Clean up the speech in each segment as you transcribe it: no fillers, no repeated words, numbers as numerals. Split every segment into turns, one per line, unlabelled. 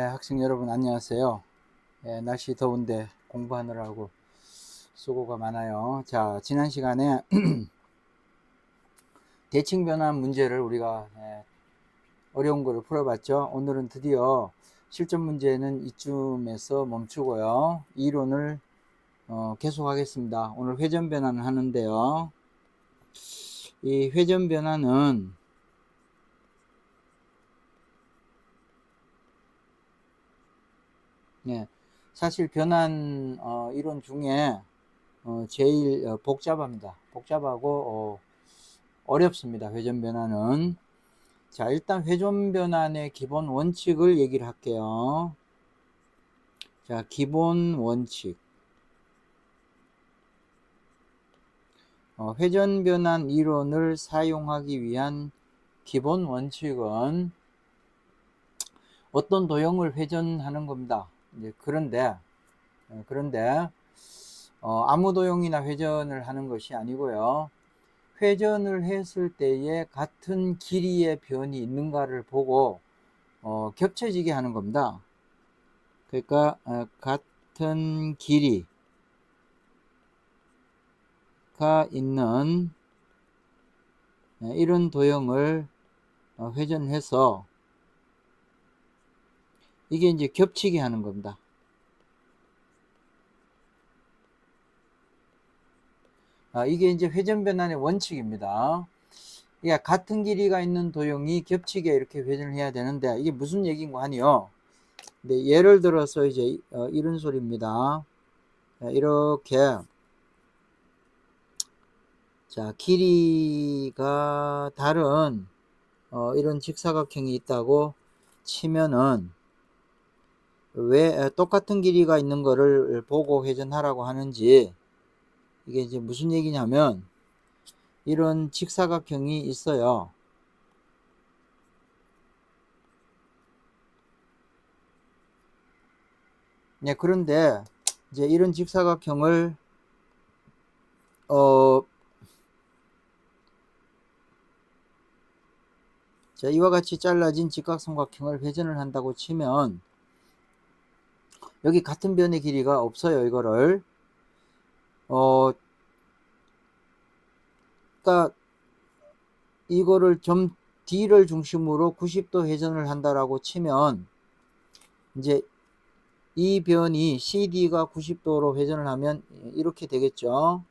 학생 여러분 안녕하세요. 날씨 더운데 공부하느라고 수고가 많아요. 자, 지난 시간에 대칭 변환 문제를 우리가 어려운 거를 풀어봤죠. 오늘은 드디어 실전 문제는 이쯤에서 멈추고요. 이론을 계속하겠습니다. 오늘 회전 변환을 하는데요. 이 회전 변환은 사실 변환 이론 중에 제일 복잡합니다. 복잡하고 어렵습니다. 회전 변환은. 자, 일단 회전 변환의 기본 원칙을 얘기를 할게요. 자, 기본 원칙. 회전 변환 이론을 사용하기 위한 기본 원칙은 어떤 도형을 회전하는 겁니다. 이제 그런데 아무 도형이나 회전을 하는 것이 아니고요. 회전을 했을 때에 같은 길이의 변이 있는가를 보고 겹쳐지게 하는 겁니다. 그러니까 같은 길이가 있는 이런 도형을 회전해서 이게 이제 겹치게 하는 겁니다. 이게 이제 회전 변환의 원칙입니다. 그러니까 같은 길이가 있는 도형이 겹치게 이렇게 회전을 해야 되는데 이게 무슨 얘기인가 하니요. 네, 예를 들어서 이제 이런 소리입니다. 이렇게 자, 길이가 다른 이런 직사각형이 있다고 치면은 왜 똑같은 길이가 있는 거를 보고 회전하라고 하는지, 이게 이제 무슨 얘기냐면 이런 직사각형이 있어요. 네, 그런데 이제 이런 직사각형을 자, 이와 같이 잘라진 직각삼각형을 회전을 한다고 치면 여기 같은 변의 길이가 없어요. 이거를 그러니까 이거를 점 D를 중심으로 90도 회전을 한다라고 치면 이제 이 변이 CD가 90도로 회전을 하면 이렇게 되겠죠.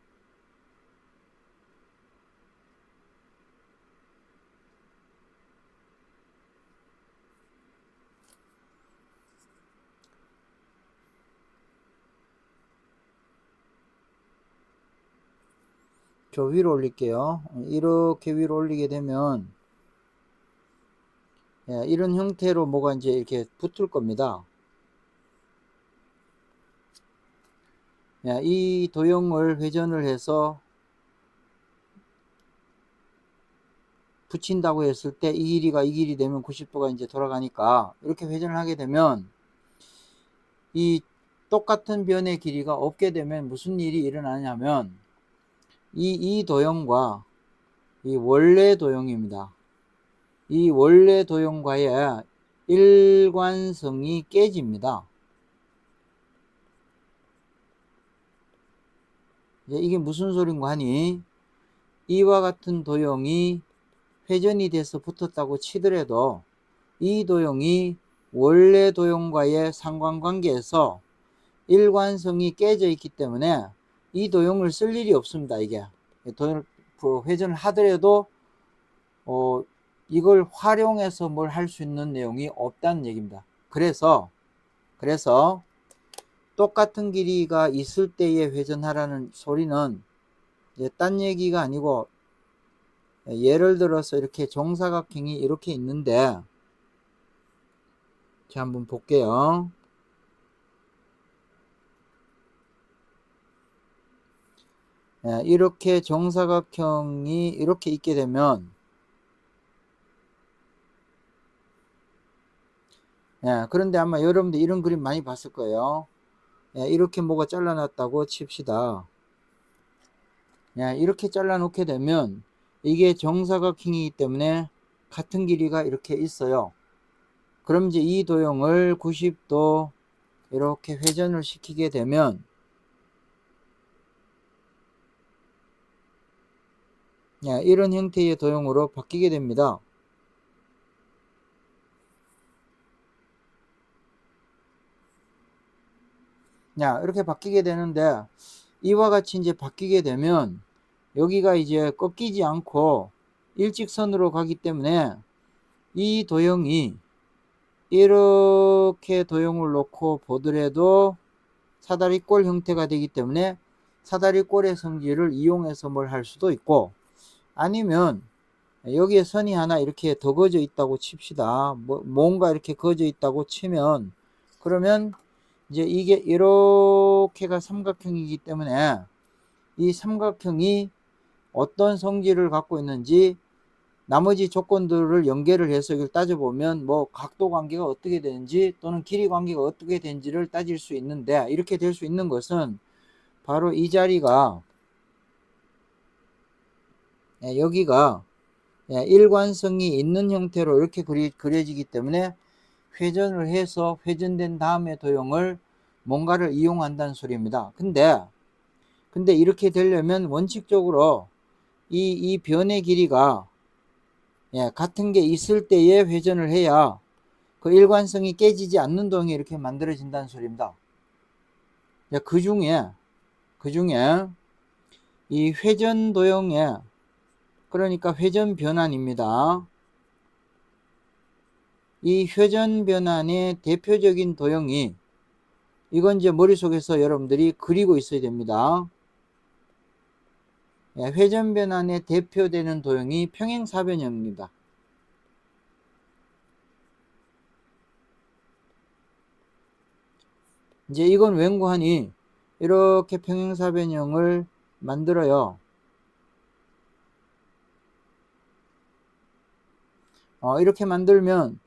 저 위로 올릴게요. 이렇게 위로 올리게 되면 이런 형태로 뭐가 이제 이렇게 붙을 겁니다. 이 도형을 회전을 해서 붙인다고 했을 때 이 길이가 이 길이 되면 90도가 이제 돌아가니까 이렇게 회전을 하게 되면 이 똑같은 변의 길이가 없게 되면 무슨 일이 일어나냐면 이 도형과 이 원래 도형입니다. 이 원래 도형과의 일관성이 깨집니다. 이게 무슨 소린가 하니 이와 같은 도형이 회전이 돼서 붙었다고 치더라도 이 도형이 원래 도형과의 상관관계에서 일관성이 깨져 있기 때문에 이 도형을 쓸 일이 없습니다. 이게 도형을 회전을 하더라도 이걸 활용해서 뭘 할 수 있는 내용이 없다는 얘기입니다. 그래서 똑같은 길이가 있을 때에 회전하라는 소리는 딴 얘기가 아니고, 예를 들어서 이렇게 정사각형이 이렇게 있는데, 자, 한번 볼게요. 이렇게 정사각형이 이렇게 있게 되면, 그런데 아마 여러분들 이런 그림 많이 봤을 거예요. 이렇게 뭐가 잘라놨다고 칩시다. 이렇게 잘라 놓게 되면 이게 정사각형이기 때문에 같은 길이가 이렇게 있어요. 그럼 이제 이 도형을 90도 이렇게 회전을 시키게 되면 이런 형태의 도형으로 바뀌게 됩니다. 이렇게 바뀌게 되는데, 이와 같이 이제 바뀌게 되면 여기가 이제 꺾이지 않고 일직선으로 가기 때문에 이 도형이 이렇게 도형을 놓고 보더라도 사다리꼴 형태가 되기 때문에 사다리꼴의 성질을 이용해서 뭘 할 수도 있고, 아니면 여기에 선이 하나 이렇게 더 그어져 있다고 칩시다. 뭔가 이렇게 그어져 있다고 치면, 그러면 이제 이게 이렇게가 삼각형이기 때문에 이 삼각형이 어떤 성질을 갖고 있는지 나머지 조건들을 연결을 해서 이걸 따져보면 뭐 각도 관계가 어떻게 되는지 또는 길이 관계가 어떻게 되는지를 따질 수 있는데, 이렇게 될 수 있는 것은 바로 이 자리가 여기가 일관성이 있는 형태로 이렇게 그려지기 때문에 회전을 해서 회전된 다음에 도형을 뭔가를 이용한다는 소리입니다. 근데 이렇게 되려면 원칙적으로 이 변의 길이가 같은 게 있을 때에 회전을 해야 그 일관성이 깨지지 않는 도형이 이렇게 만들어진다는 소리입니다. 그 중에 이 회전 도형에, 그러니까 회전 변환입니다. 이 회전 변환의 대표적인 도형이, 이건 이제 머릿속에서 여러분들이 그리고 있어야 됩니다. 회전 변환의 대표되는 도형이 평행사변형입니다. 이제 이건 왠고하니 이렇게 평행사변형을 만들어요. 이렇게 만들면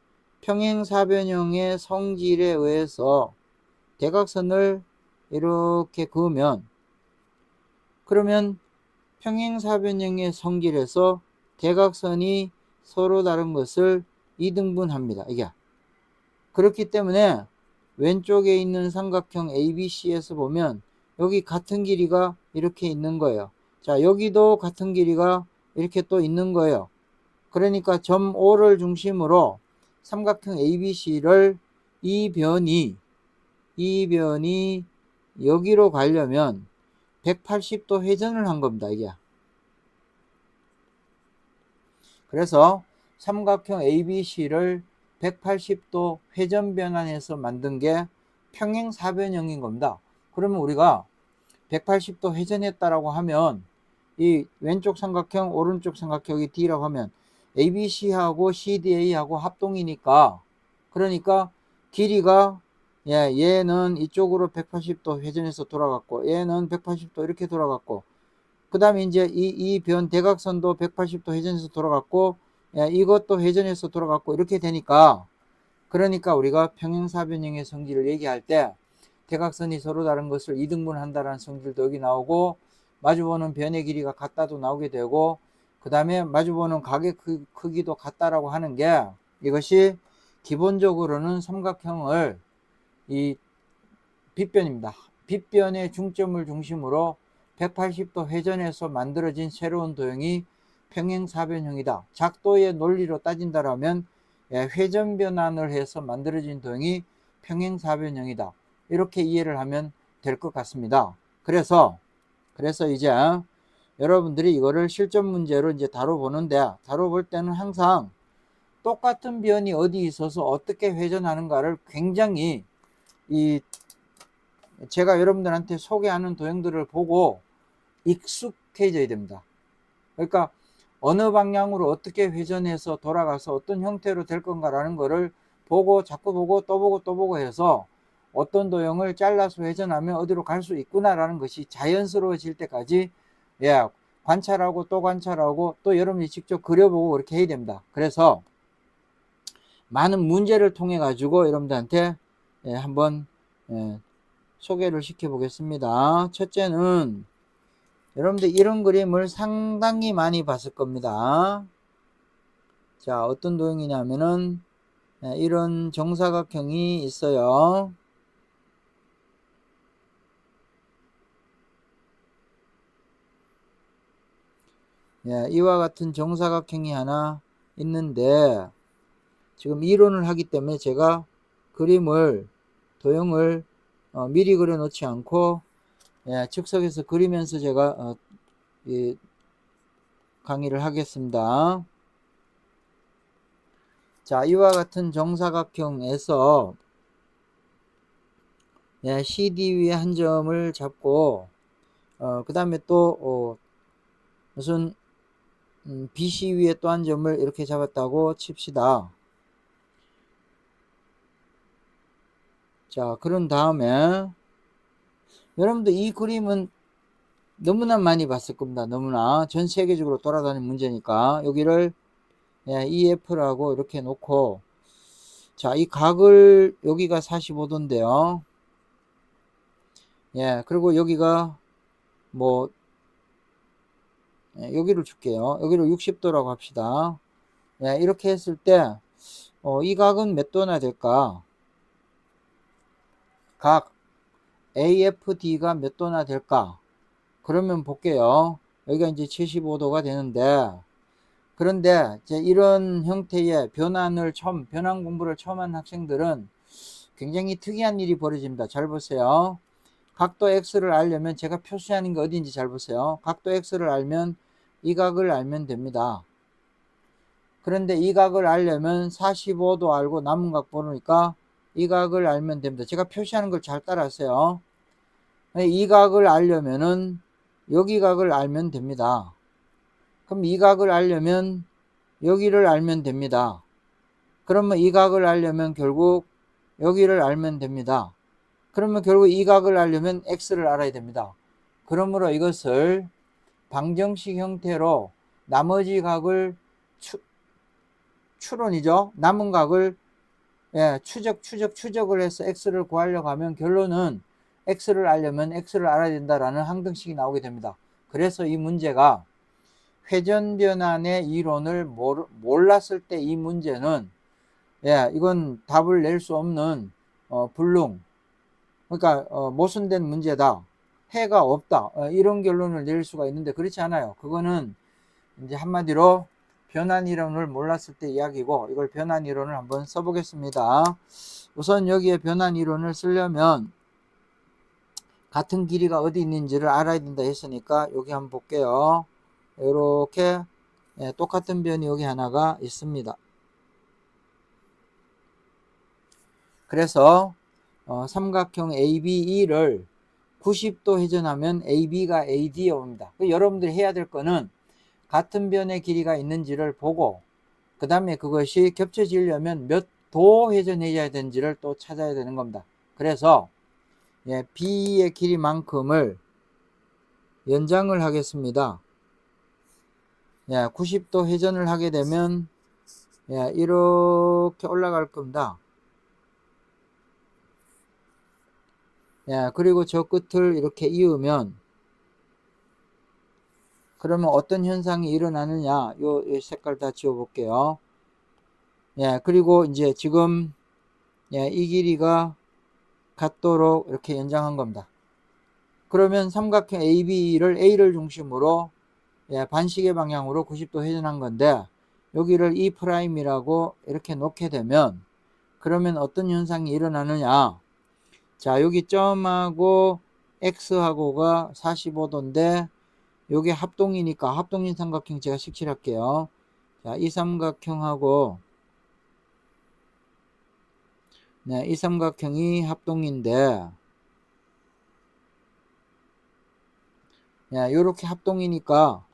평행사변형의 성질에 의해서 대각선을 이렇게 그으면, 그러면 평행사변형의 성질에서 대각선이 서로 다른 것을 이등분합니다. 이게 그렇기 때문에 왼쪽에 있는 삼각형 ABC에서 보면 여기 같은 길이가 이렇게 있는 거예요. 자, 여기도 같은 길이가 이렇게 또 있는 거예요. 그러니까 점 O를 중심으로 삼각형 ABC를 이 변이 여기로 가려면 180도 회전을 한 겁니다. 이게. 그래서 삼각형 ABC를 180도 회전 변환해서 만든 게 평행사변형인 겁니다. 그러면 우리가 180도 회전했다라고 하면 이 왼쪽 삼각형 오른쪽 삼각형이 D라고 하면 ABC하고 CDA하고 합동이니까, 그러니까 길이가 얘는 이쪽으로 180도 회전해서 돌아갔고 얘는 180도 이렇게 돌아갔고, 그 다음에 이제 이 변 대각선도 180도 회전해서 돌아갔고 이것도 회전해서 돌아갔고 이렇게 되니까, 그러니까 우리가 평행사변형의 성질을 얘기할 때 대각선이 서로 다른 것을 이등분한다라는 성질도 여기 나오고, 마주보는 변의 길이가 같다도 나오게 되고, 그 다음에 마주보는 각의 크기도 같다라고 하는 게, 이것이 기본적으로는 삼각형을 이 빗변입니다. 빗변의 중점을 중심으로 180도 회전해서 만들어진 새로운 도형이 평행사변형이다. 작도의 논리로 따진다라면 회전 변환을 해서 만들어진 도형이 평행사변형이다. 이렇게 이해를 하면 될 것 같습니다. 그래서 이제 여러분들이 이거를 실전 문제로 이제 다뤄보는데, 다뤄볼 때는 항상 똑같은 변이 어디 있어서 어떻게 회전하는가를 굉장히 제가 여러분들한테 소개하는 도형들을 보고 익숙해져야 됩니다. 그러니까 어느 방향으로 어떻게 회전해서 돌아가서 어떤 형태로 될 건가라는 거를 보고 자꾸 보고 또 보고 또 보고 해서 어떤 도형을 잘라서 회전하면 어디로 갈 수 있구나라는 것이 자연스러워질 때까지 관찰하고 또 관찰하고 또 여러분이 직접 그려보고 그렇게 해야 됩니다. 그래서 많은 문제를 통해 가지고 여러분들한테 한번 소개를 시켜 보겠습니다. 첫째는 여러분들 이런 그림을 상당히 많이 봤을 겁니다. 자, 어떤 도형이냐면은 이런 정사각형이 있어요. 이와 같은 정사각형이 하나 있는데 지금 이론을 하기 때문에 제가 그림을 도형을 미리 그려 놓지 않고 즉석에서 그리면서 제가 강의를 하겠습니다. 자, 이와 같은 정사각형에서 CD 위에 한 점을 잡고 그 다음에 또 무슨 BC 위에 또 한 점을 이렇게 잡았다고 칩시다. 자, 그런 다음에 여러분들 이 그림은 너무나 많이 봤을 겁니다. 너무나 전 세계적으로 돌아다니는 문제니까 여기를 EF라고 이렇게 놓고, 자, 이 각을 여기가 45도인데요. 그리고 여기가 뭐 여기를 줄게요. 여기를 60도라고 합시다. 이렇게 했을 때 이 각은 몇 도나 될까? 각 AFD가 몇 도나 될까? 그러면 볼게요. 여기가 이제 75도가 되는데, 그런데 이제 이런 형태의 변환 공부를 처음 한 학생들은 굉장히 특이한 일이 벌어집니다. 잘 보세요. 각도 X를 알려면 제가 표시하는 게 어디인지 잘 보세요. 각도 X를 알면 이 각을 알면 됩니다. 그런데 이 각을 알려면 45도 알고 남은 각 보니까 이 각을 알면 됩니다. 제가 표시하는 걸 잘 따라하세요. 이 각을 알려면은 여기 각을 알면 됩니다. 그럼 이 각을 알려면 여기를 알면 됩니다. 그러면 이 각을 알려면 결국 여기를 알면 됩니다. 그러면 결국 이 각을 알려면 X를 알아야 됩니다. 그러므로 이것을 방정식 형태로 나머지 각을 추론이죠. 남은 각을 추적을 해서 X를 구하려고 하면 결론은 X를 알려면 X를 알아야 된다라는 항등식이 나오게 됩니다. 그래서 이 문제가 회전변환의 이론을 몰랐을 때 이 문제는 이건 답을 낼 수 없는 불능, 그러니까 모순된 문제다, 해가 없다, 이런 결론을 낼 수가 있는데 그렇지 않아요. 그거는 이제 한마디로 변환 이론을 몰랐을 때 이야기고, 이걸 변환 이론을 한번 써보겠습니다. 우선 여기에 변환 이론을 쓰려면 같은 길이가 어디 있는지를 알아야 된다 했으니까 여기 한번 볼게요. 이렇게 똑같은 변이 여기 하나가 있습니다. 그래서 삼각형 ABE를 90도 회전하면 AB가 AD에 옵니다. 여러분들이 해야 될 거는 같은 변의 길이가 있는지를 보고 그 다음에 그것이 겹쳐지려면 몇 도 회전해야 되는지를 또 찾아야 되는 겁니다. 그래서 B의 길이만큼을 연장을 하겠습니다. 90도 회전을 하게 되면 이렇게 올라갈 겁니다. 그리고 저 끝을 이렇게 이으면 그러면 어떤 현상이 일어나느냐, 요 색깔 다 지워 볼게요. 그리고 이제 지금 이 길이가 같도록 이렇게 연장한 겁니다. 그러면 삼각형 AB를 A를 중심으로 반시계 방향으로 90도 회전한 건데 여기를 E'이라고 이렇게 놓게 되면 그러면 어떤 현상이 일어나느냐, 자, 여기 점하고 X하고가 45도인데 요게 합동이니까 합동인 삼각형 제가 색칠할게요. 자, 이 삼각형하고 이 삼각형이 합동인데 요렇게 합동이니까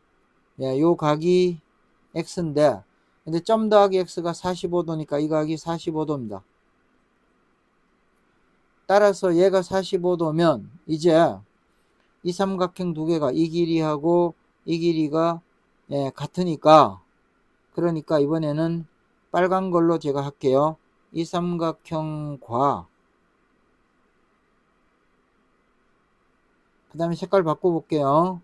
요 각이 X인데 근데 점 더하기 X가 45도니까 이 각이 45도입니다. 따라서 얘가 45도면 이제 이 삼각형 두 개가 이 길이하고 이 길이가 같으니까, 그러니까 이번에는 빨간 걸로 제가 할게요. 이 삼각형과 그 다음에 색깔 바꿔볼게요.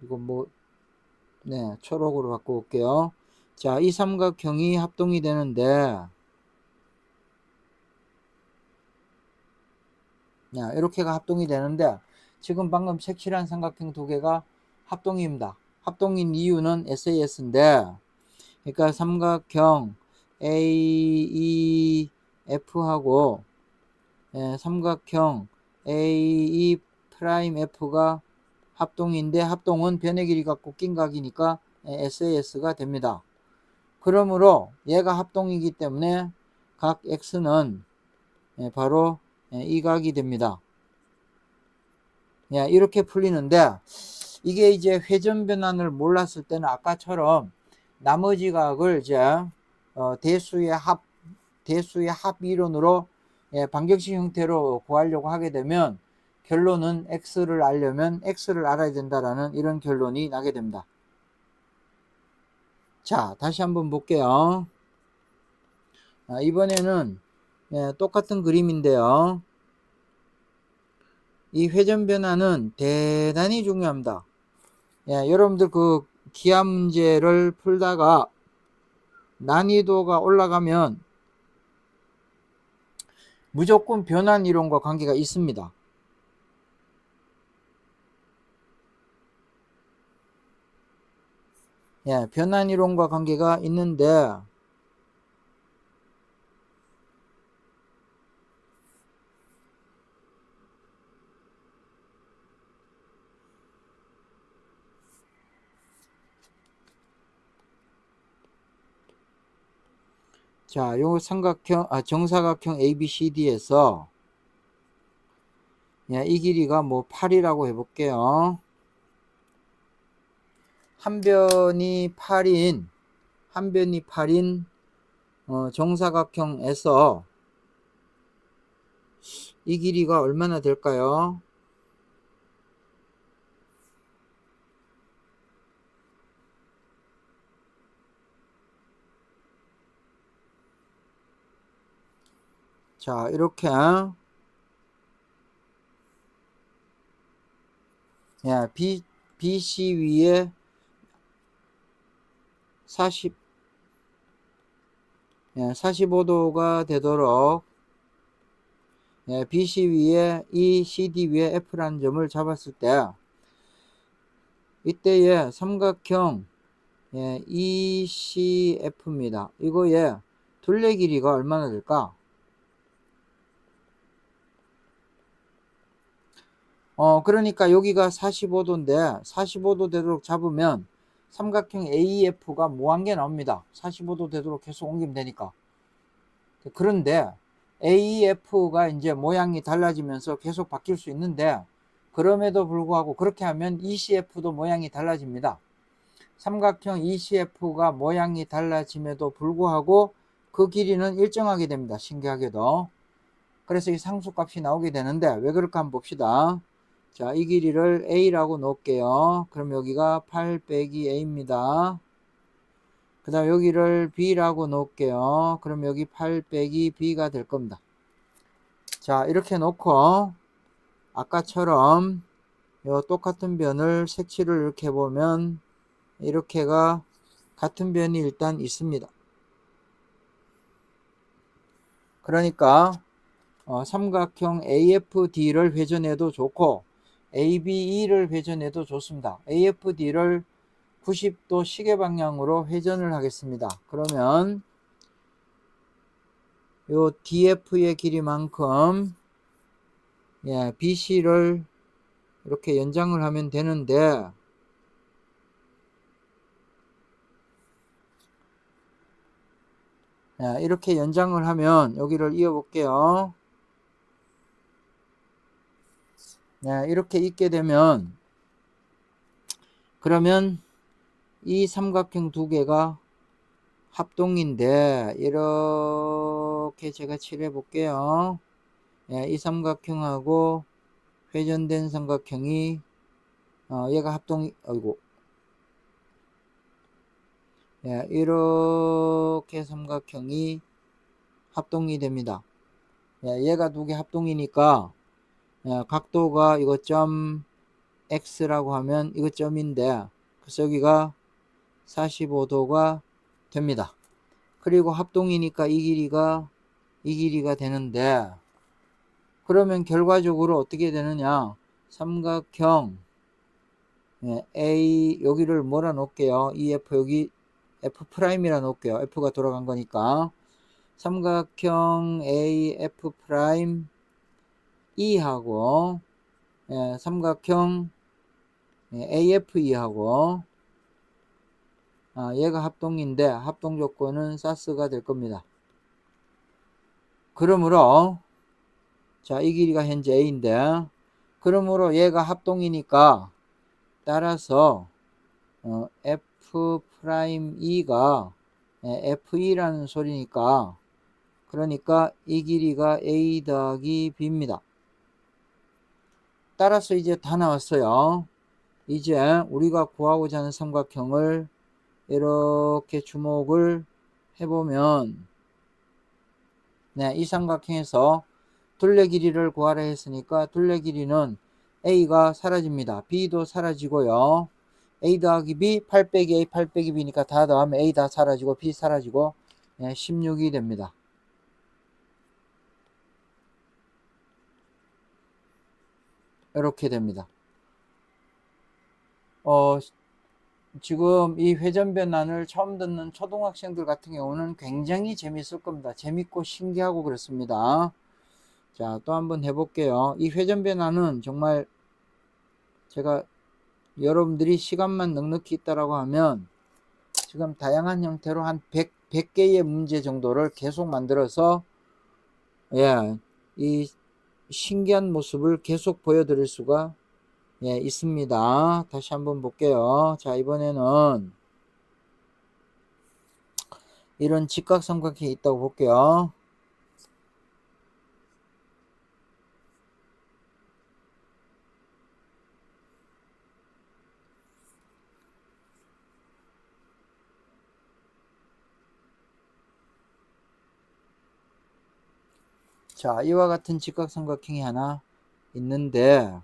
이거 뭐, 네, 초록으로 바꿔볼게요. 자, 이 삼각형이 합동이 되는데, 이렇게가 합동이 되는데, 지금 방금 색칠한 삼각형 두 개가 합동입니다. 합동인 이유는 SAS인데, 그러니까 삼각형 AEF하고 삼각형 AE'F가 합동인데, 합동은 변의 길이가 꺾인 각이니까 SAS가 됩니다. 그러므로 얘가 합동이기 때문에 각 X는 바로 이 각이 됩니다. 이렇게 풀리는데, 이게 이제 회전 변환을 몰랐을 때는 아까처럼 나머지 각을 이제 대수의 합 이론으로 반격식 형태로 구하려고 하게 되면, 결론은 X를 알려면 X를 알아야 된다라는 이런 결론이 나게 됩니다. 자, 다시 한번 볼게요. 이번에는 똑같은 그림인데요. 이 회전 변화는 대단히 중요합니다. 여러분들 그 기하 문제를 풀다가 난이도가 올라가면 무조건 변환 이론과 관계가 있습니다. 변환 이론과 관계가 있는데, 자, 요 정사각형 ABCD에서 이 길이가 뭐 8이라고 해볼게요. 한 변이 8인 정사각형에서 이 길이가 얼마나 될까요? 자, 이렇게 BC 위에 45도가 되도록 BC 위에 이 CD 위에 F라는 점을 잡았을 때, 이때의 삼각형 ECF입니다. 이거의 둘레 길이가 얼마나 될까? 그러니까 여기가 45도인데 45도 되도록 잡으면 삼각형 AEF가 무한계 나옵니다. 45도 되도록 계속 옮기면 되니까. 그런데 AEF가 이제 모양이 달라지면서 계속 바뀔 수 있는데, 그럼에도 불구하고 그렇게 하면 ECF도 모양이 달라집니다. 삼각형 ECF가 모양이 달라짐에도 불구하고 그 길이는 일정하게 됩니다. 신기하게도. 그래서 이 상수값이 나오게 되는데, 왜 그럴까 한번 봅시다. 자, 이 길이를 A라고 놓을게요. 그럼 여기가 8 빼기 A입니다. 그 다음 여기를 B라고 놓을게요. 그럼 여기 8 빼기 B가 될 겁니다. 자, 이렇게 놓고 아까처럼 요 똑같은 변을 색칠을 이렇게 해보면 이렇게가 같은 변이 일단 있습니다. 그러니까 삼각형 AFD를 회전해도 좋고 ABE를 회전해도 좋습니다. AFD를 90도 시계 방향으로 회전을 하겠습니다. 그러면 요 DF의 길이만큼 BC를 이렇게 연장을 하면 되는데, 이렇게 연장을 하면 여기를 이어 볼게요. 이렇게 있게 되면, 그러면 이 삼각형 두 개가 합동인데, 이렇게 제가 칠해 볼게요. 이 삼각형하고 회전된 삼각형이 얘가 이렇게 삼각형이 합동이 됩니다. 얘가 두 개 합동이니까 각도가 이거 점 x라고 하면 이거 점인데 그래서 여기가 45도가 됩니다. 그리고 합동이니까 이 길이가 되는데 그러면 결과적으로 어떻게 되느냐? 삼각형 A 여기를 뭐라 놓을게요? 이 F 여기 F 프라임이라 놓을게요. F가 돌아간 거니까 삼각형 AF 프라임 E하고 삼각형 AFE하고 얘가 합동인데 합동 조건은 사스가 될 겁니다. 그러므로 자, 이 길이가 현재 A인데 그러므로 얘가 합동이니까 따라서 F 프라임 E가 FE라는 소리니까 그러니까 이 길이가 A 더하기 B입니다. 따라서 이제 다 나왔어요. 이제 우리가 구하고자 하는 삼각형을 이렇게 주목을 해보면 이 삼각형에서 둘레 길이를 구하라 했으니까 둘레 길이는 A가 사라집니다. B도 사라지고요. A 더하기 B 8 빼기 A 8 빼기 B니까 다 더하면 A 다 사라지고 B 사라지고 16이 됩니다. 이렇게 됩니다. 지금 이 회전변환을 처음 듣는 초등학생들 같은 경우는 굉장히 재밌을 겁니다. 재밌고 신기하고 그렇습니다. 자, 또 한번 해볼게요. 이 회전변환은 정말 제가 여러분들이 시간만 넉넉히 있다라고 하면 지금 다양한 형태로 한 100개의 문제 정도를 계속 만들어서 이 신기한 모습을 계속 보여드릴 수가 있습니다. 다시 한번 볼게요. 자, 이번에는 이런 직각삼각형이 있다고 볼게요. 자, 이와 같은 직각삼각형이 하나 있는데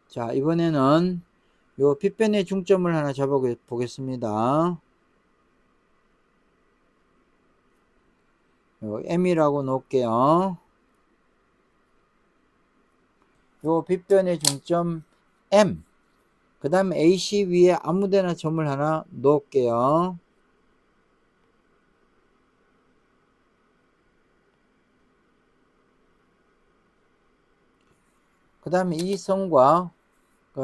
자, 이번에는 요 빗변의 중점을 하나 잡아보겠습니다. 요 M이라고 놓을게요. 요 빗변의 중점 M. 그 다음에 AC 위에 아무데나 점을 하나 놓을게요. 그 다음에 이 선과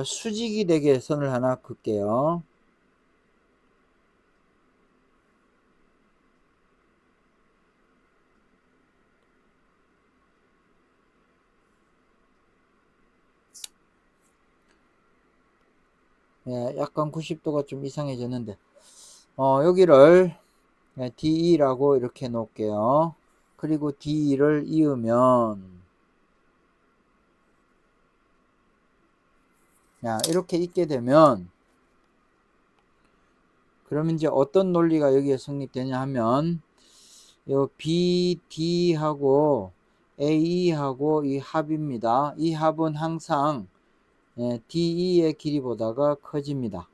수직이 되게 선을 하나 긋게요. 약간 90도가 좀 이상해졌는데 여기를 DE라고 이렇게 놓을게요. 그리고 DE를 이으면 이렇게 있게 되면 그러면 이제 어떤 논리가 여기에 성립되냐 하면 요 BD하고 AE하고 이 합입니다. 이 합은 항상 DE의 길이보다가 커집니다.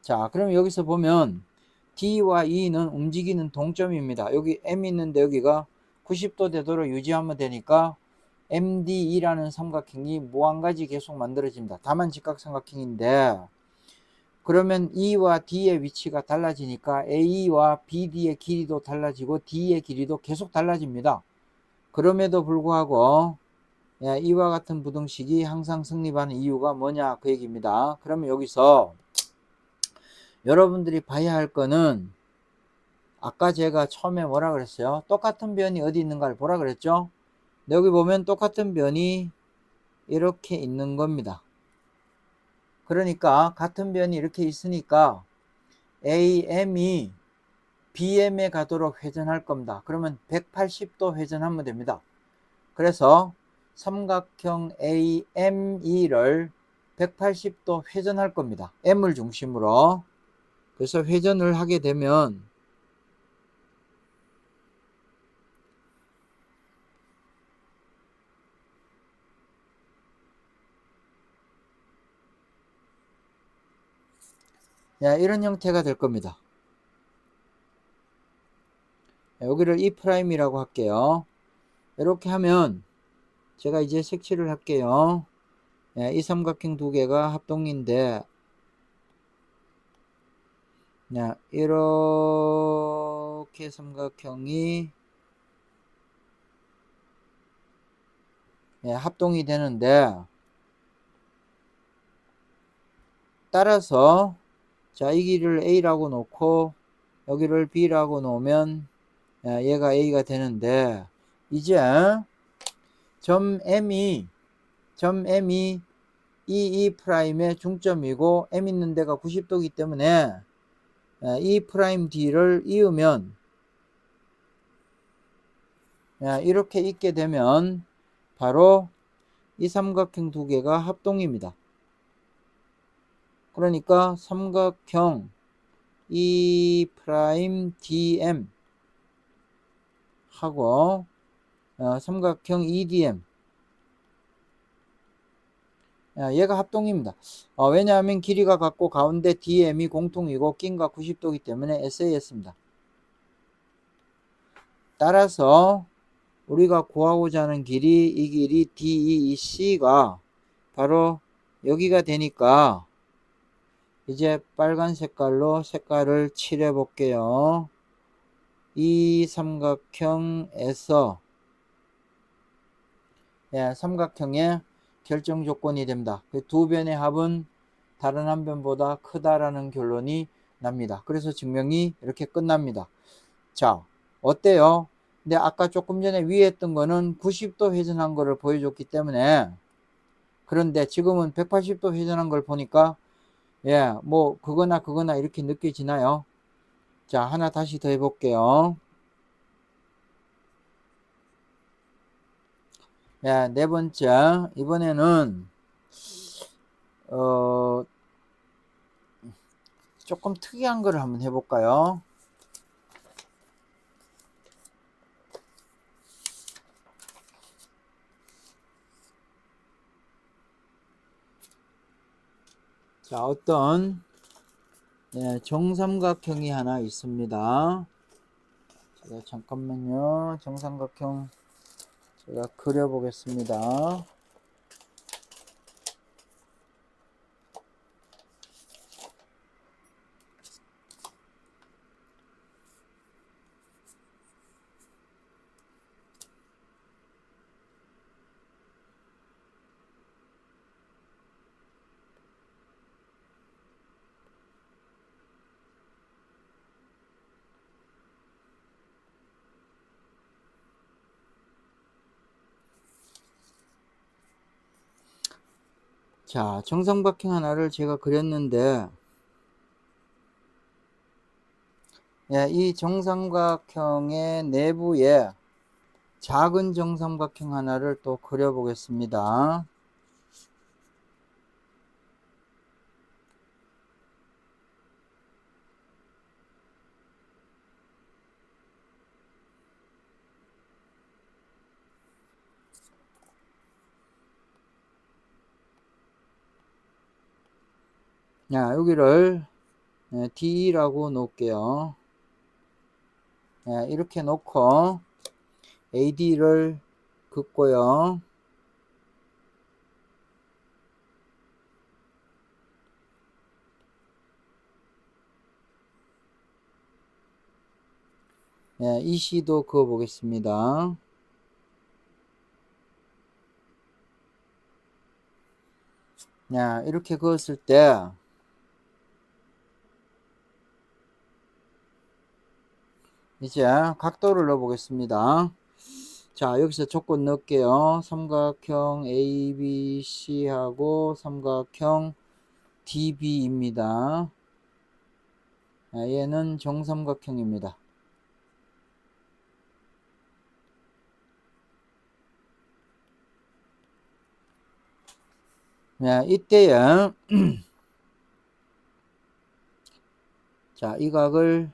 자, 그럼 여기서 보면 D와 E는 움직이는 동점입니다. 여기 M 있는데 여기가 90도 되도록 유지하면 되니까 MDE라는 삼각형이 무한가지 계속 만들어집니다. 다만 직각삼각형인데 그러면 E와 D의 위치가 달라지니까 AE와 BD의 길이도 달라지고 D의 길이도 계속 달라집니다. 그럼에도 불구하고 이와 같은 부등식이 항상 성립하는 이유가 뭐냐 그 얘기입니다. 그러면 여기서 여러분들이 봐야 할 거는 아까 제가 처음에 뭐라 그랬어요? 똑같은 변이 어디 있는가를 보라 그랬죠? 여기 보면 똑같은 변이 이렇게 있는 겁니다. 그러니까 같은 변이 이렇게 있으니까 AM이 BM에 가도록 회전할 겁니다. 그러면 180도 회전하면 됩니다. 그래서 삼각형 AME를 180도 회전할 겁니다. M을 중심으로. 그래서 회전을 하게 되면 이런 형태가 될 겁니다. 여기를 E'이라고 할게요. 이렇게 하면 제가 이제 색칠을 할게요. 이 삼각형 두 개가 합동인데 이렇게 삼각형이 합동이 되는데, 따라서 자, 이 길이를 A라고 놓고 여기를 B라고 놓으면 얘가 A가 되는데, 이제 점 M이 EE'의 중점이고 M 있는 데가 90도이기 때문에 E'D를 이으면 이렇게 있게 되면 바로 이 삼각형 두 개가 합동입니다. 그러니까 삼각형 E'DM 하고 삼각형 EDM 얘가 합동입니다. 왜냐하면 길이가 같고 가운데 DM이 공통이고 낀가 90도이기 때문에 SAS입니다. 따라서 우리가 구하고자 하는 길이, 이 길이 DEC가 바로 여기가 되니까 이제 빨간 색깔로 색깔을 칠해 볼게요. 이 삼각형에서 삼각형의 결정 조건이 됩니다. 두 변의 합은 다른 한 변보다 크다라는 결론이 납니다. 그래서 증명이 이렇게 끝납니다. 자, 어때요? 근데 아까 조금 전에 위에 했던 거는 90도 회전한 거를 보여줬기 때문에, 그런데 지금은 180도 회전한 걸 보니까 뭐 그거나 이렇게 느껴지나요? 자, 하나 다시 더 해볼게요. 네 번째, 이번에는 조금 특이한 거를 한번 해볼까요? 자, 어떤 정삼각형이 하나 있습니다. 제가 잠깐만요. 정삼각형 제가 그려보겠습니다. 자, 정삼각형 하나를 제가 그렸는데, 이 정삼각형의 내부에 작은 정삼각형 하나를 또 그려보겠습니다. 여기를 D라고 놓을게요. 이렇게 놓고 AD를 긋고요. EC도 그어 보겠습니다. 이렇게 그었을 때 이제 각도를 넣어 보겠습니다. 자, 여기서 조건 넣을게요. 삼각형 ABC하고 삼각형 DB입니다. 얘는 정삼각형입니다. 이때에 자, 이 각을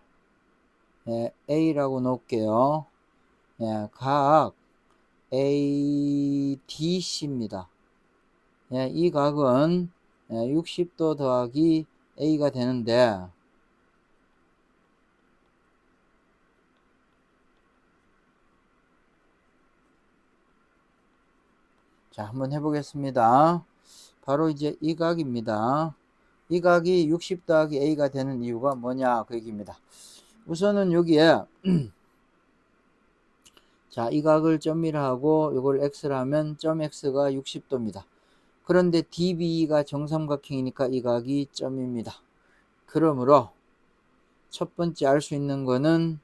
A라고 놓을게요. 각 ADC입니다. 이 각은 60도 더하기 A가 되는데, 자, 한번 해보겠습니다. 바로 이제 이 각입니다. 이 각이 60 더하기 A가 되는 이유가 뭐냐, 그 얘기입니다. 우선은 여기에 자, 이 각을 점이라 하고 이걸 X라 하면 점 X가 60도입니다. 그런데 DB가 정삼각형이니까 이 각이 점입니다. 그러므로 첫 번째 알 수 있는 거는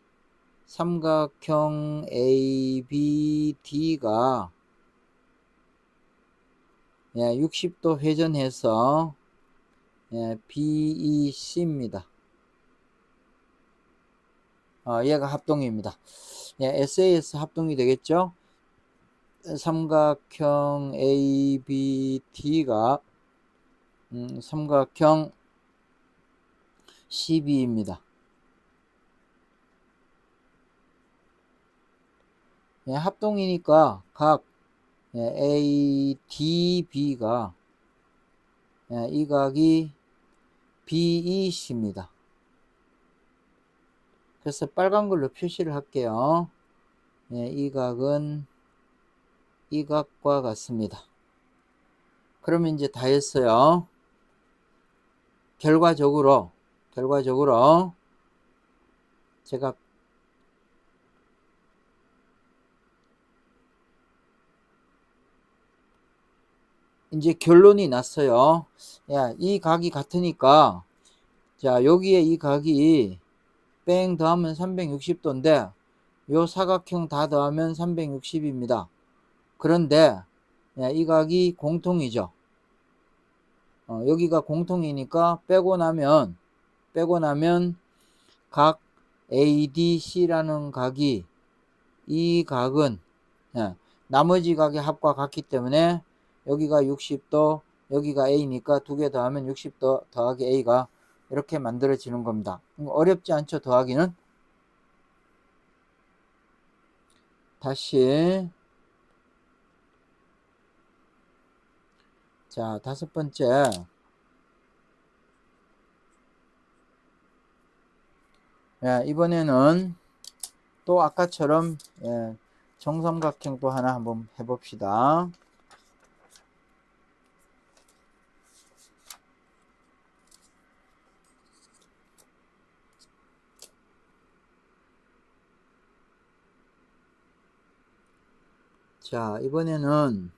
삼각형 ABD가 60도 회전해서 BEC입니다. 얘가 합동입니다. SAS 합동이 되겠죠? 삼각형 ABD가 삼각형 CB입니다. 합동이니까 각 ADB가 이 각이 BEC입니다. 그래서 빨간 걸로 표시를 할게요. 이 각은 이 각과 같습니다. 그러면 이제 다 했어요. 결과적으로 제가 이제 결론이 났어요. 이 각이 같으니까 자, 여기에 이 각이 뺑 더하면 360도인데 요 사각형 다 더하면 360입니다. 그런데 이 각이 공통이죠. 여기가 공통이니까 빼고 나면 각 ADC라는 각이 이 각은 나머지 각의 합과 같기 때문에 여기가 60도 여기가 A니까 두 개 더하면 60도 더하기 A가 이렇게 만들어지는 겁니다. 어렵지 않죠, 더하기는? 다시 자, 다섯 번째 이번에는 또 아까처럼 정삼각형 또 하나 한번 해봅시다. 자, 이번에는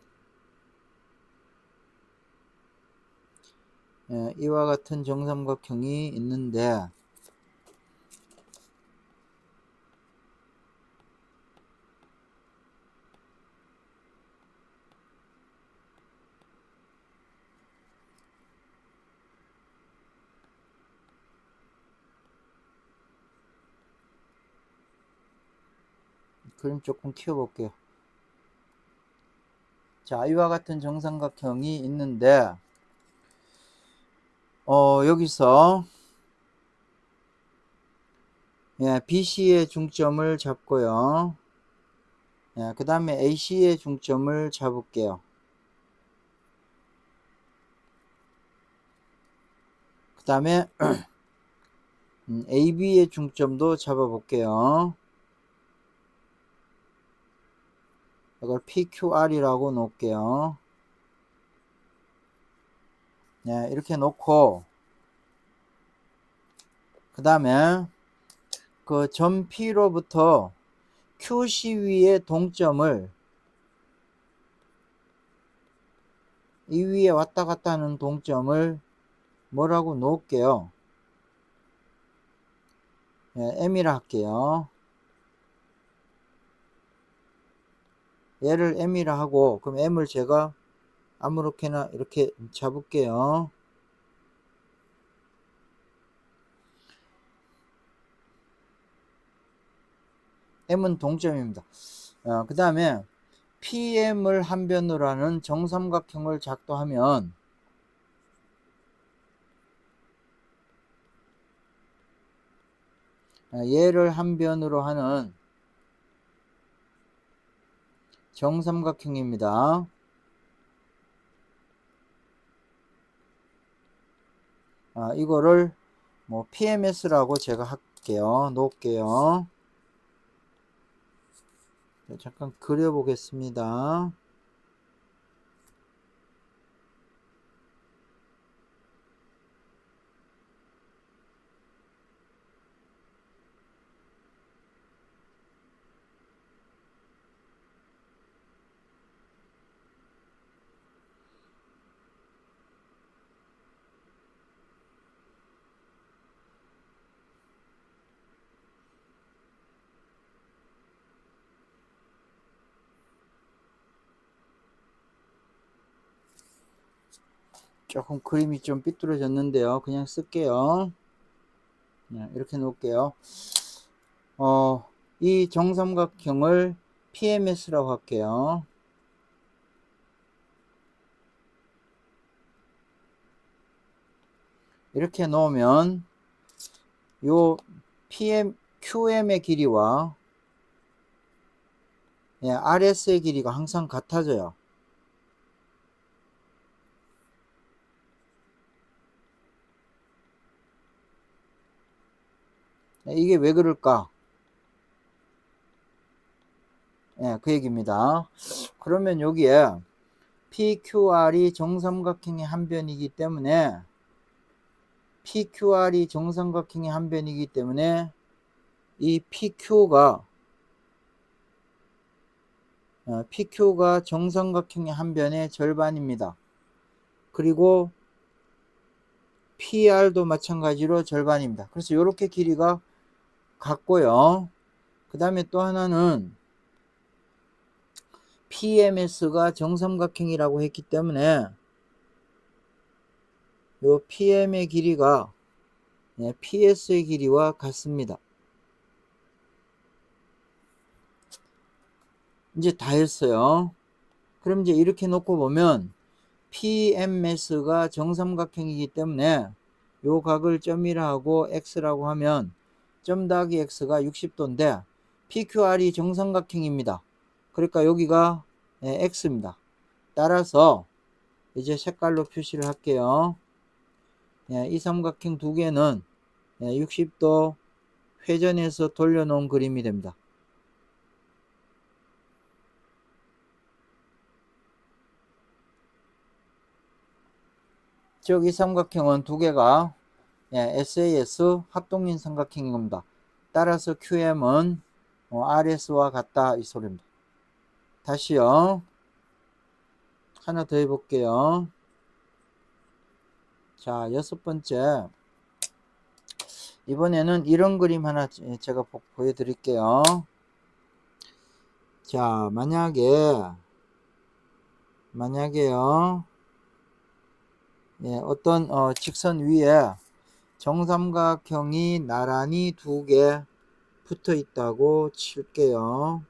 이와 같은 정삼각형이 있는데 그림 조금 키워볼게요. 자, 이와 같은 정삼각형이 있는데 여기서 BC의 중점을 잡고요. 그 다음에 AC의 중점을 잡을게요. 그 다음에 AB의 중점도 잡아볼게요. 이걸 PQR이라고 놓을게요. 이렇게 놓고 그 다음에 그 점 P로부터 QC 위의 동점을 이 위에 왔다 갔다 하는 동점을 뭐라고 놓을게요. M이라 할게요. 얘를 M이라 하고 그럼 M을 제가 아무렇게나 이렇게 잡을게요. M은 동점입니다. 그 다음에 PM을 한 변으로 하는 정삼각형을 작도하면 얘를 한 변으로 하는 정삼각형입니다. 이거를 뭐 PMS라고 제가 할게요. 놓을게요. 잠깐 그려보겠습니다. 조금 그림이 좀 삐뚤어졌는데요. 그냥 쓸게요. 이렇게 놓을게요. 이 정삼각형을 PMS라고 할게요. 이렇게 놓으면 요 QM의 길이와 RS의 길이가 항상 같아져요. 이게 왜 그럴까? 그 얘기입니다. 그러면 여기에 PQR이 정삼각형의 한 변이기 때문에 PQR이 정삼각형의 한 변이기 때문에 이 PQ가 정삼각형의 한 변의 절반입니다. 그리고 PR도 마찬가지로 절반입니다. 그래서 이렇게 길이가 같고요. 그 다음에 또 하나는 PMS가 정삼각형이라고 했기 때문에 요 PM의 길이가 PS의 길이와 같습니다. 이제 다 했어요. 그럼 이제 이렇게 놓고 보면 PMS가 정삼각형이기 때문에 요 각을 점이라 하고 X라고 하면 점 더하기 X가 60도인데 PQR이 정삼각형입니다. 그러니까 여기가 X입니다. 따라서 이제 색깔로 표시를 할게요. 이 삼각형 두 개는 60도 회전해서 돌려놓은 그림이 됩니다. 즉 이 삼각형은 두 개가 SAS 합동인 삼각형인 겁니다. 따라서 QM은 RS와 같다 이 소리입니다. 다시요. 하나 더 해볼게요. 자, 6번째. 이번에는 이런 그림 하나 제가 보여드릴게요. 자, 만약에요. 어떤 직선 위에 정삼각형이 나란히 두 개 붙어 있다고 칠게요.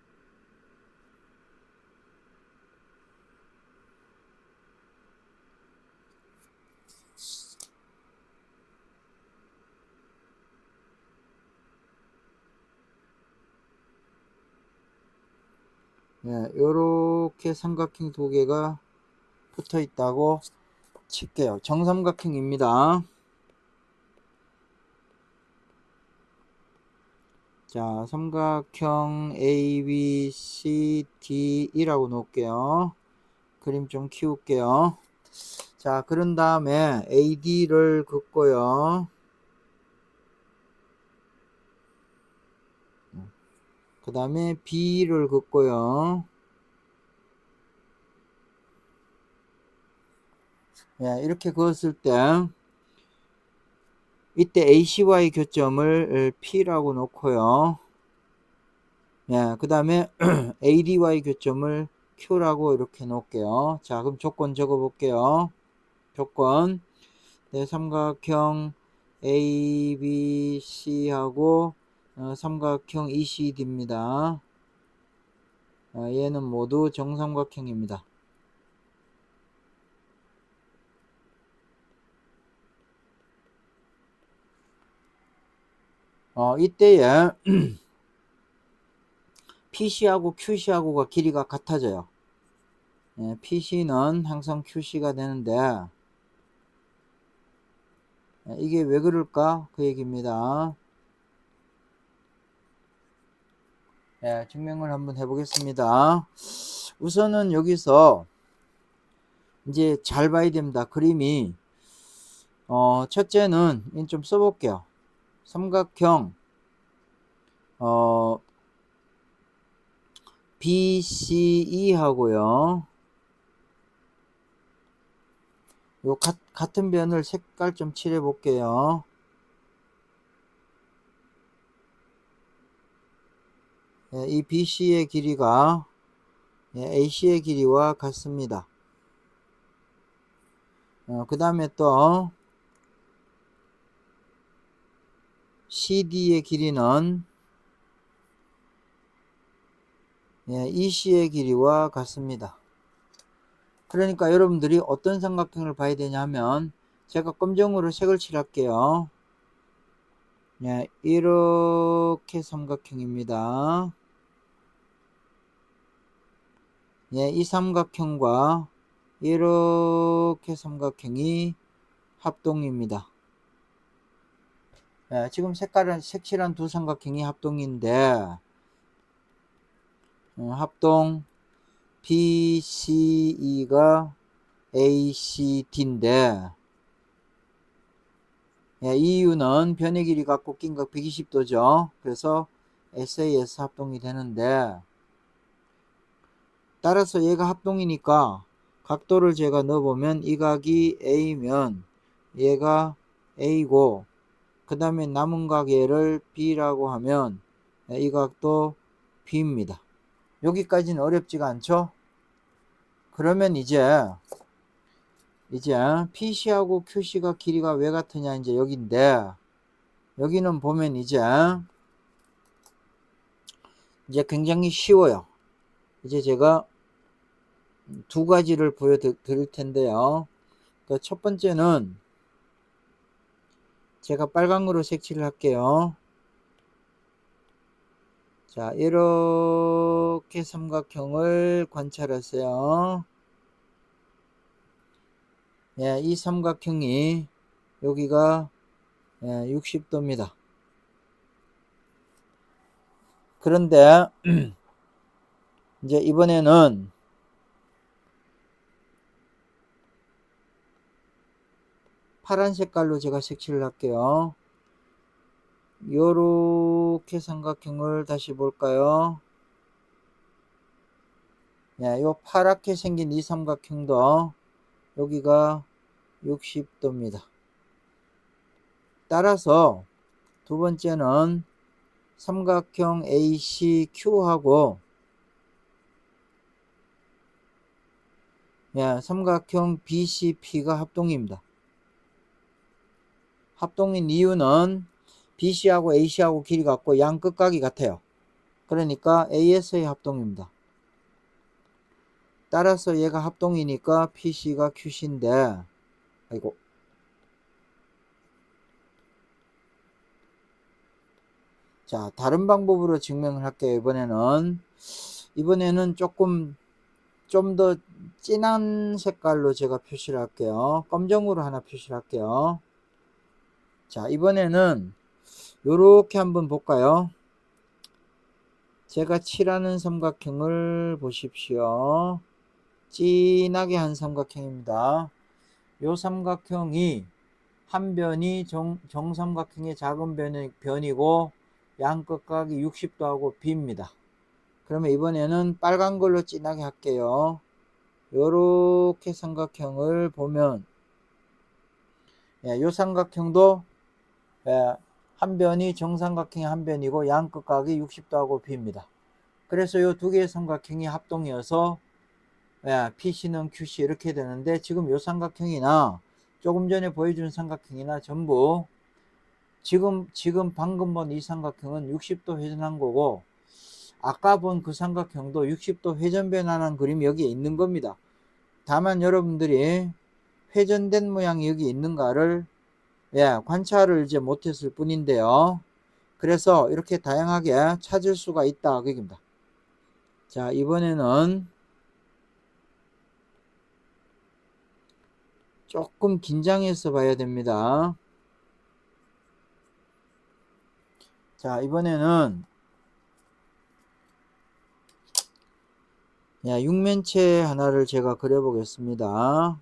요렇게 삼각형 두 개가 붙어 있다고 칠게요. 정삼각형입니다. 자, 삼각형 A, B, C, D이라고 놓을게요. 그림 좀 키울게요. 자, 그런 다음에 AD를 긋고요. 그 다음에 B를 긋고요. 이렇게 그었을 때 이때 ACY 교점을 P라고 놓고요. 그 다음에 ADY 교점을 Q라고 이렇게 놓을게요. 자, 그럼 조건 적어 볼게요. 조건. 삼각형 ABC하고 삼각형 ECD입니다. 얘는 모두 정삼각형입니다. 이때에 PC하고 QC하고가 길이가 같아져요. PC는 항상 QC가 되는데 이게 왜 그럴까? 그 얘기입니다. 증명을 한번 해보겠습니다. 우선은 여기서 이제 잘 봐야 됩니다. 그림이 첫째는 좀 써볼게요. 삼각형 BCE 하고요. 요 같은 변을 색깔 좀 칠해 볼게요. 이 BC의 길이가 AC의 길이와 같습니다. 그 다음에 또 CD의 길이는 EC의 길이와 같습니다. 그러니까 여러분들이 어떤 삼각형을 봐야 되냐면 제가 검정으로 색을 칠할게요. 이렇게 삼각형입니다. 이 삼각형과 이렇게 삼각형이 합동입니다. 지금 색칠한 두 삼각형이 합동인데 합동 BCE가 ACD인데 이유는 변의 길이 갖고 낀각 120도죠. 그래서 SAS 합동이 되는데 따라서 얘가 합동이니까 각도를 제가 넣어보면 이 각이 A면 얘가 A고 그 다음에 남은 각 얘를 B라고 하면 이 각도 B입니다. 여기까지는 어렵지가 않죠? 그러면 이제 PC하고 QC가 길이가 왜 같으냐 이제 여기인데 여기는 보면 이제 굉장히 쉬워요. 이제 제가 두 가지를 보여드릴 텐데요. 첫 번째는 제가 빨강으로 색칠을 할게요. 자, 이렇게 삼각형을 관찰하세요. 이 삼각형이 여기가 60도입니다. 그런데 이제 이번에는 파란 색깔로 제가 색칠을 할게요. 요렇게 삼각형을 다시 볼까요? 요 파랗게 생긴 이 삼각형도 여기가 60도입니다. 따라서 두 번째는 삼각형 ACQ하고 삼각형 BCP가 합동입니다. 합동인 이유는 BC하고 AC하고 길이 같고 양 끝각이 같아요. 그러니까 AS의 합동입니다. 따라서 얘가 합동이니까 PC가 QC인데 아이고 자 다른 방법으로 증명을 할게요. 이번에는 조금 좀 더 진한 색깔로 제가 표시를 할게요. 검정으로 하나 표시를 할게요. 자 이번에는 요렇게 한번 볼까요? 제가 칠하는 삼각형을 보십시오. 진하게 한 삼각형입니다. 요 삼각형이 한 변이 정삼각형의 작은 변이고 양 끝각이 60도하고 B입니다. 그러면 이번에는 빨간 걸로 진하게 할게요. 요렇게 삼각형을 보면 요 삼각형도 한 변이 정삼각형의 한 변이고 양 끝각이 60도하고 B입니다. 그래서 요 두 개의 삼각형이 합동이어서 PC는 QC 이렇게 되는데 지금 요 삼각형이나 조금 전에 보여준 삼각형이나 전부 지금 방금 본 이 삼각형은 60도 회전한 거고 아까 본 그 삼각형도 60도 회전 변환한 그림이 여기에 있는 겁니다. 다만 여러분들이 회전된 모양이 여기 있는가를 관찰을 이제 못했을 뿐인데요. 그래서 이렇게 다양하게 찾을 수가 있다 그 얘기입니다. 자, 이번에는 조금 긴장해서 봐야 됩니다. 자, 이번에는 육면체 하나를 제가 그려 보겠습니다.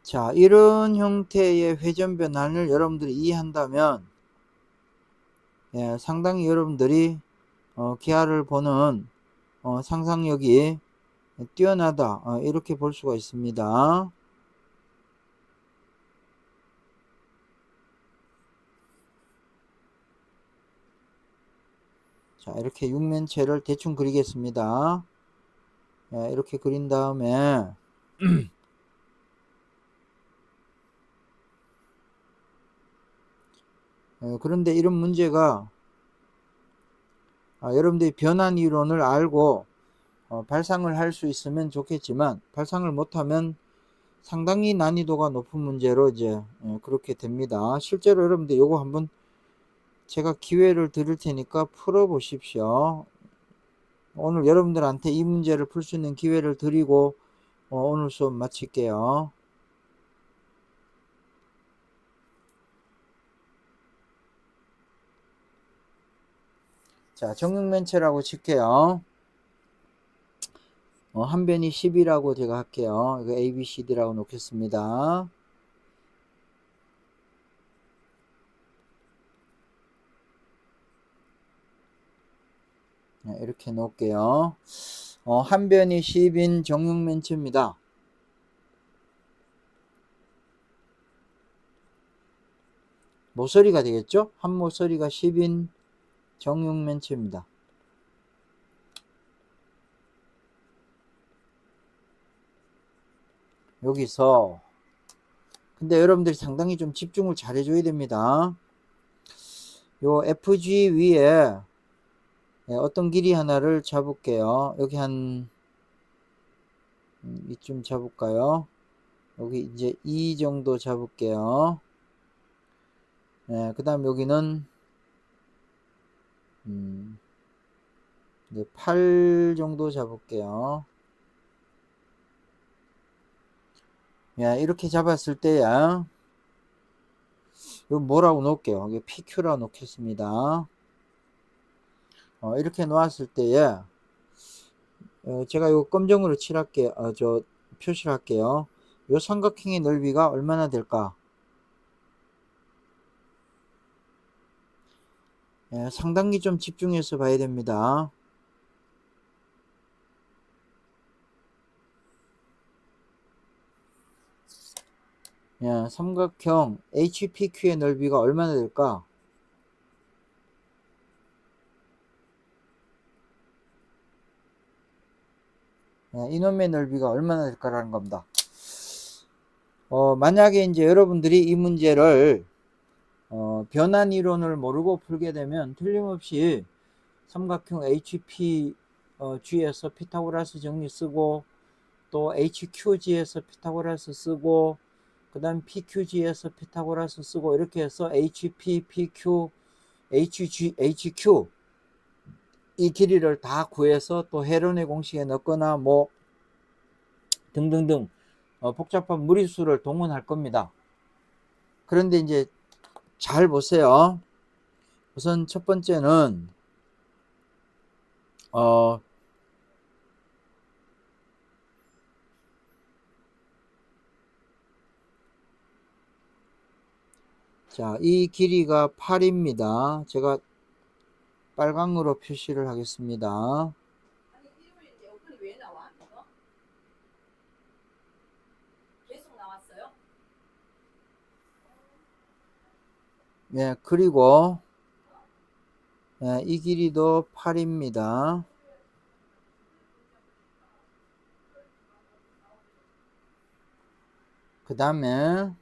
자, 이런 형태의 회전 변환을 여러분들이 이해한다면 상당히 여러분들이 기하를 보는 상상력이 뛰어나다 이렇게 볼 수가 있습니다. 자, 이렇게 육면체를 대충 그리겠습니다. 이렇게 그린 다음에 그런데 이런 문제가 여러분들이 변환 이론을 알고 발상을 할 수 있으면 좋겠지만 발상을 못하면 상당히 난이도가 높은 문제로 이제 그렇게 됩니다. 실제로 여러분들 요거 한번 제가 기회를 드릴 테니까 풀어 보십시오. 오늘 여러분들한테 이 문제를 풀 수 있는 기회를 드리고 오늘 수업 마칠게요. 자, 정육면체라고 칠게요. 한 변이 10이라고 제가 할게요. 이거 A, B, C, D라고 놓겠습니다. 이렇게 놓을게요. 한 변이 10인 정육면체입니다. 모서리가 되겠죠? 한 모서리가 10인 정육면체입니다. 여기서 근데 여러분들이 상당히 좀 집중을 잘 해줘야 됩니다. 요 FG 위에 어떤 길이 하나를 잡을게요. 여기 한 이쯤 잡을까요? 여기 이제 2 정도 잡을게요. 그 다음 여기는 이제 8 정도 잡을게요. 이렇게 잡았을 때야 이거 뭐라고 놓을게요. 이게 PQ라고 놓겠습니다. 이렇게 놓았을 때에 제가 이거 검정으로 칠할게요. 저 표시를 할게요. 이 삼각형의 넓이가 얼마나 될까? 상당히 좀 집중해서 봐야 됩니다. 삼각형 HPQ의 넓이가 얼마나 될까? 이놈의 넓이가 얼마나 될까라는 겁니다. 만약에 이제 여러분들이 이 문제를 변환 이론을 모르고 풀게 되면 틀림없이 삼각형 HPG에서 피타고라스 정리 쓰고 또 HQG에서 피타고라스 쓰고 그 다음 PQG에서 피타고라스 쓰고 이렇게 해서 HP, PQ, HQ 이 길이를 다 구해서 또 헤론의 공식에 넣거나 뭐 등등등 복잡한 무리수를 동원할 겁니다. 그런데 이제 잘 보세요. 우선 첫 번째는 자, 이 길이가 8입니다. 제가 빨강으로 표시를 하겠습니다.
아니 일요일인데 어플이 왜 나와? 이거? 계속 나왔어요?
예, 그리고 예, 이 길이도 8입니다. 그 다음에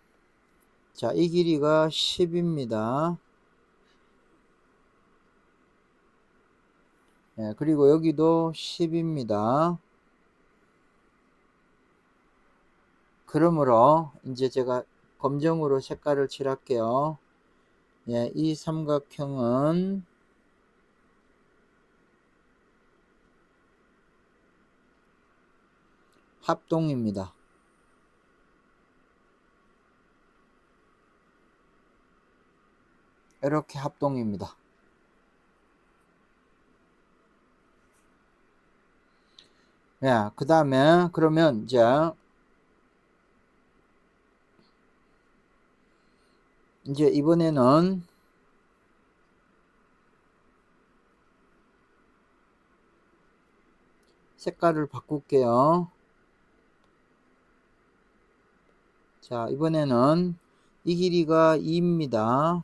자, 이 길이가 10입니다. 예, 그리고 여기도 10입니다. 그러므로 이제 제가 검정으로 색깔을 칠할게요. 예, 이 삼각형은 합동입니다. 이렇게 합동입니다. 예, 그 다음에 그러면 이제 이번에는 색깔을 바꿀게요. 자, 이번에는 이 길이가 2입니다.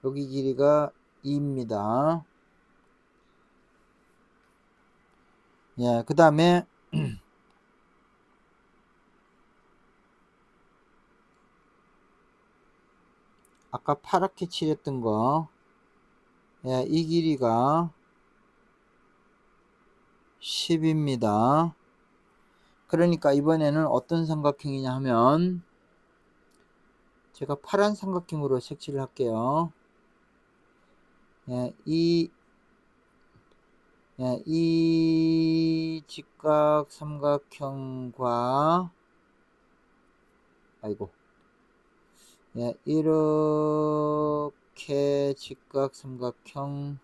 여기 길이가 2입니다. 예, 그 다음에 아까 파랗게 칠했던 거, 예, 이 길이가 10입니다. 그러니까 이번에는 어떤 삼각형이냐 하면 제가 파란 삼각형으로 색칠을 할게요. 예, 이 직각 삼각형과 아이고 예, 이렇게 직각 삼각형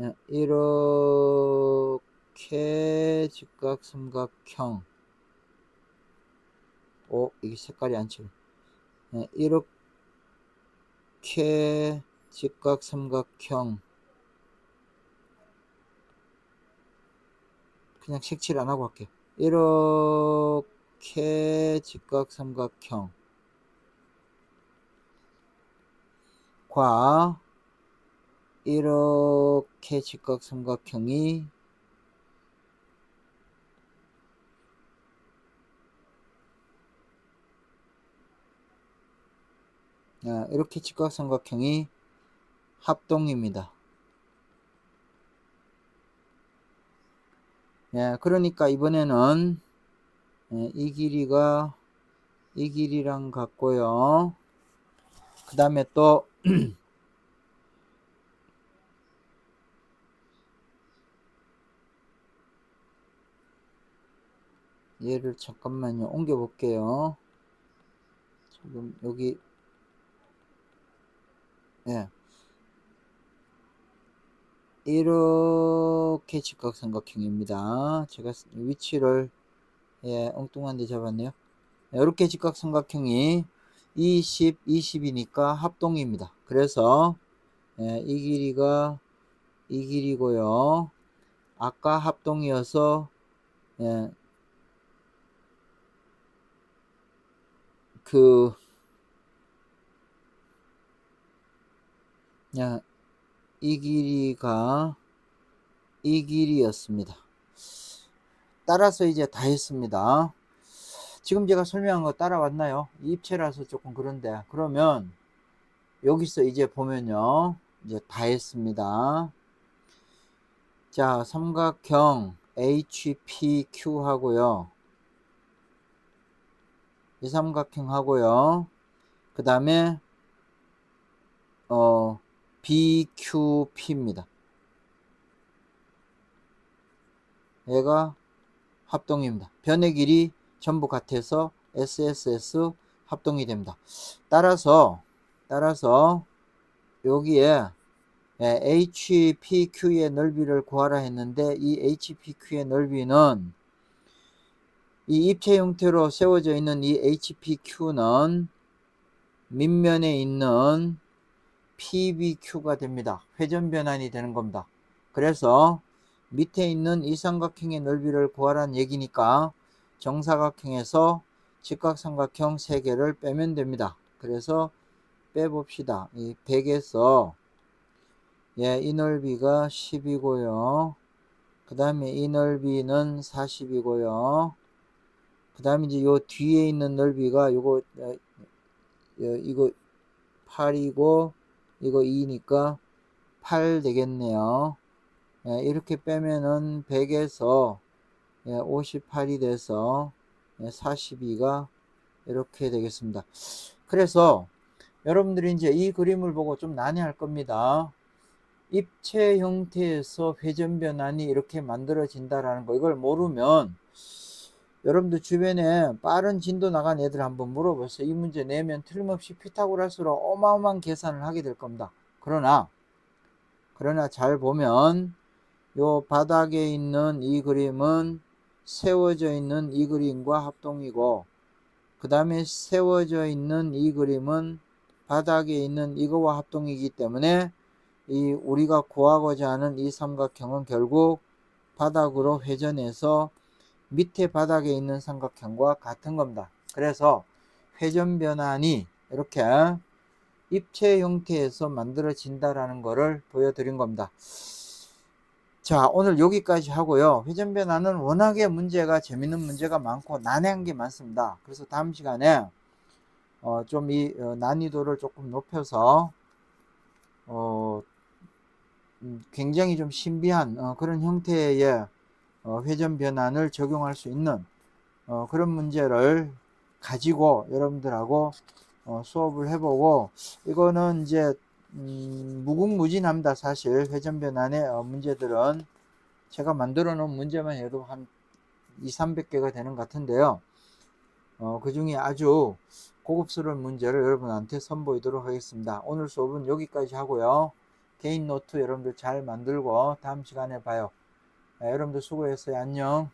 예, 이렇게 직각 삼각형 이게 색깔이 안 칠려. 예, 이렇게 직각 삼각형 그냥 색칠 안 하고 할게요. 이렇게 직각 삼각형과 이렇게 직각 삼각형이 이렇게 직각 삼각형이 합동입니다. 예, 그러니까 이번에는 예, 이 길이가 이 길이랑 같고요. 그 다음에 또 얘를 잠깐만요. 옮겨 볼게요. 지금 여기 예, 이렇게 직각삼각형입니다. 제가 위치를 예, 엉뚱한 데 잡았네요. 이렇게 직각삼각형이 20, 20이니까 합동입니다. 그래서 예, 이 길이가 이 길이고요. 아까 합동이어서 예, 그 야, 이 길이가 이 길이였습니다. 따라서 이제 다 했습니다. 지금 제가 설명한 거 따라왔나요? 입체라서 조금 그런데 그러면 여기서 이제 보면요. 이제 다 했습니다. 자, 삼각형 HPQ 하고요. 이 삼각형 하고요. 그 다음에 BQP입니다. 얘가 합동입니다. 변의 길이 전부 같아서 SSS 합동이 됩니다. 따라서 여기에 HPQ의 넓이를 구하라 했는데 이 HPQ의 넓이는 이 입체 형태로 세워져 있는 이 HPQ는 밑면에 있는 PBQ가 됩니다. 회전 변환이 되는 겁니다. 그래서 밑에 있는 이 삼각형의 넓이를 구하라는 얘기니까 정사각형에서 직각삼각형 3개를 빼면 됩니다. 그래서 빼봅시다. 이 100에서 이 넓이가 10이고요. 그 다음에 이 넓이는 40이고요. 그 다음에 이제 요 뒤에 있는 넓이가 요거 이거 8이고 이거 2니까 8 되겠네요. 이렇게 빼면은 100에서 58이 돼서 42가 이렇게 되겠습니다. 그래서 여러분들이 이제 이 그림을 보고 좀 난해할 겁니다. 입체 형태에서 회전 변환이 이렇게 만들어진다라는 거, 이걸 모르면 여러분들 주변에 빠른 진도 나간 애들 한번 물어보세요. 이 문제 내면 틀림없이 피타고라스로 어마어마한 계산을 하게 될 겁니다. 그러나 잘 보면 요 바닥에 있는 이 그림은 세워져 있는 이 그림과 합동이고, 그 다음에 세워져 있는 이 그림은 바닥에 있는 이거와 합동이기 때문에 이 우리가 구하고자 하는 이 삼각형은 결국 바닥으로 회전해서 밑에 바닥에 있는 삼각형과 같은 겁니다. 그래서 회전 변환이 이렇게 입체 형태에서 만들어진다라는 것을 보여드린 겁니다. 자, 오늘 여기까지 하고요. 회전 변환은 워낙에 문제가 재밌는 문제가 많고 난해한 게 많습니다. 그래서 다음 시간에 좀 이 난이도를 조금 높여서 굉장히 좀 신비한 그런 형태의 회전 변환을 적용할 수 있는 그런 문제를 가지고 여러분들하고 수업을 해보고, 이거는 이제 무궁무진합니다. 사실 회전 변환의 문제들은 제가 만들어 놓은 문제만 해도 한 200~300개가 되는 것 같은데요. 그 중에 아주 고급스러운 문제를 여러분한테 선보이도록 하겠습니다. 오늘 수업은 여기까지 하고요. 개인 노트 여러분들 잘 만들고 다음 시간에 봐요. 여러분들 수고했어요. 안녕.